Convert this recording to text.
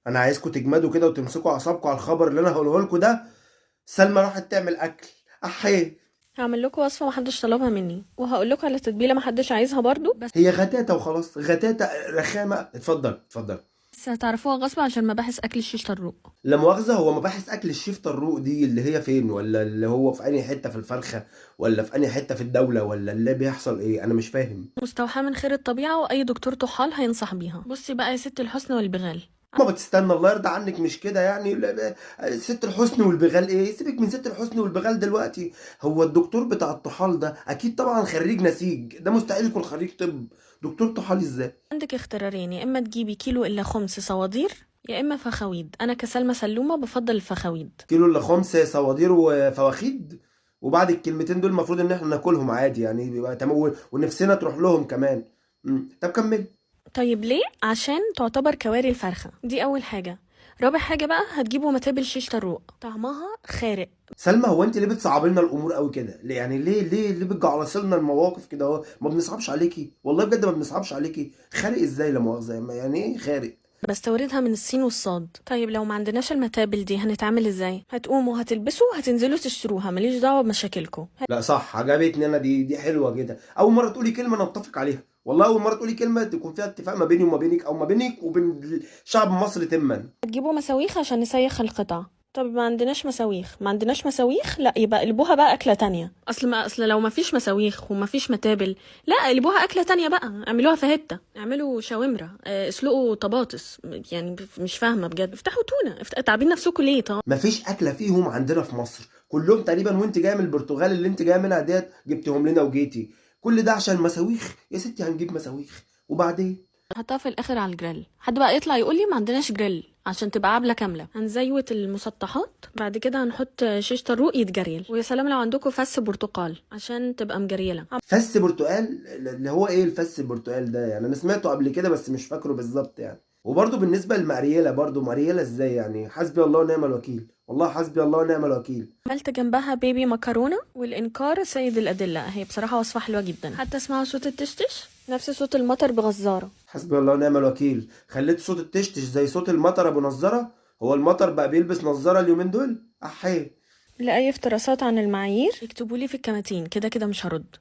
انا عايزكم تجمدوا كده وتمسكوا اعصابكم على الخبر اللي انا هقوله لكم ده. سلمى راحت تعمل اكل. احيه. هعمل لكم وصفة محدش طلبها مني، وهقول لكم على تتبيلة محدش عايزها برضو، هي غتاتة وخلاص، غتاتة رخامة. اتفضل اتفضل. بس هتعرفوها غصب عشان مباحث اكل الشيش طروق. لا مؤاخذة، هو مباحث أكل الشيف طروق دي اللي هي فين؟ ولا اللي هو في أنهي حتة في الفرخة؟ ولا في أنهي حتة في الدولة؟ ولا اللي بيحصل إيه؟ أنا مش فاهم. مستوحاة من خير الطبيعة، واي دكتور طحال هينصح بيها. بصي بقى يا ست الحسن والبغال، ما بتستنى الله يرضى عنك، مش كده يعني؟ ست الحسن والبغال إيه؟ سيبك من ست الحسن والبغال دلوقتي. هو الدكتور بتاع الطحال ده أكيد طبعا خريج نسيج، ده مستحيل يكون خريج طب. دكتور طحال إزاي؟ عندك اختيارين، يا اما تجيبي كيلو الا خمس صوادير، يا اما فخاويد. انا كسلمى سلومة بفضل الفخاويد. كيلو إلا خمس صوادير وفواخيد. وبعد الكلمتين دول المفروض إن إحنا ناكلهم عادي يعني، بيبقى تمام ونفسنا تروح لهم كمان. طب كمل. طيب ليه؟ عشان تعتبر كواري الفرخة، دي اول حاجة. رابع حاجة بقى، هتجيبوا متابل شيش طروق طعمها خارق. سلمى، هو انت ليه بتصعب لنا الامور قوي كده؟ ليه يعني؟ ليه بتجعلصي لنا المواقف كده؟ اهو ما بنصعبش عليكي والله بجد، ما بنصعبش عليكي. خارق ازاي؟ لا مؤاخذه، يعني ايه خارق؟ بستوردها من الصين والصاد. طيب لو ما عندناش المتابل دي هنتعامل ازاي؟ هتقوموا هتلبسوا هتنزلوا تشتروها، ماليش دعوة بمشاكلكم. لا صح، عجبتني انا دي حلوه كده. اول مره تقولي كلمه نتفق عليها والله، اول مره تقولي كلمه تكون فيها اتفاق ما بيني وما بينك، او ما بينك وبين الشعب المصري تما. هتجيبوا مساويخ عشان نسيخ القطع. طب ما عندناش مساويخ، ما عندناش مساويخ، لا يبقى قلبوها بقى أكلة تانية. اصل لو ما فيش مساويخ وما فيش متابل، لا قلبوها أكلة تانية بقى، اعملوها فاهيتا، اعملوا شاورما، اسلقوا طباطس. يعني مش فاهمة بجد، افتحوا تونة، تعبين نفسكم ليه؟ طب مفيش اكله فيهم عندنا في مصر كلهم تقريبا، وانت جايه من البرتغال اللي انت جايه منها ديت جبتهم لنا وجيتي. كل ده عشان مساويخ؟ يا ستي هنجيب مساويخ وبعدين. هحطها في الاخر على الجريل. حد بقى يطلع يقول لي ما عندناش جريل، عشان تبقى عبله كامله. هنزيوت المسطحات، بعد كده هنحط شيش طروق يتجريل، ويا سلام لو عندكم فس برتقال عشان تبقى مجريله. فس برتقال؟ اللي هو ايه الفس البرتقال ده يعني؟ انا سمعته قبل كده بس مش فاكره بالظبط يعني. وبرضه بالنسبه للمقريله، برضه مريله ازاي يعني؟ حسبي الله ونعم الوكيل، والله حسبي الله ونعم الوكيل. عملت جنبها بيبي مكرونه، والانكار سيد الادله. هي بصراحه وصفه حلوه جدا، حتى اسمها صوت التشتش، نفس صوت المطر بغزاره. حسبي الله ونعم الوكيل. خليت صوت التشتش زي صوت المطر ابو نظاره. هو المطر بقى بيلبس نظاره اليومين دول؟ احيه. لاي افتراسات عن المعايير اكتبوا لي في الكماتين، كده كده مش هرد.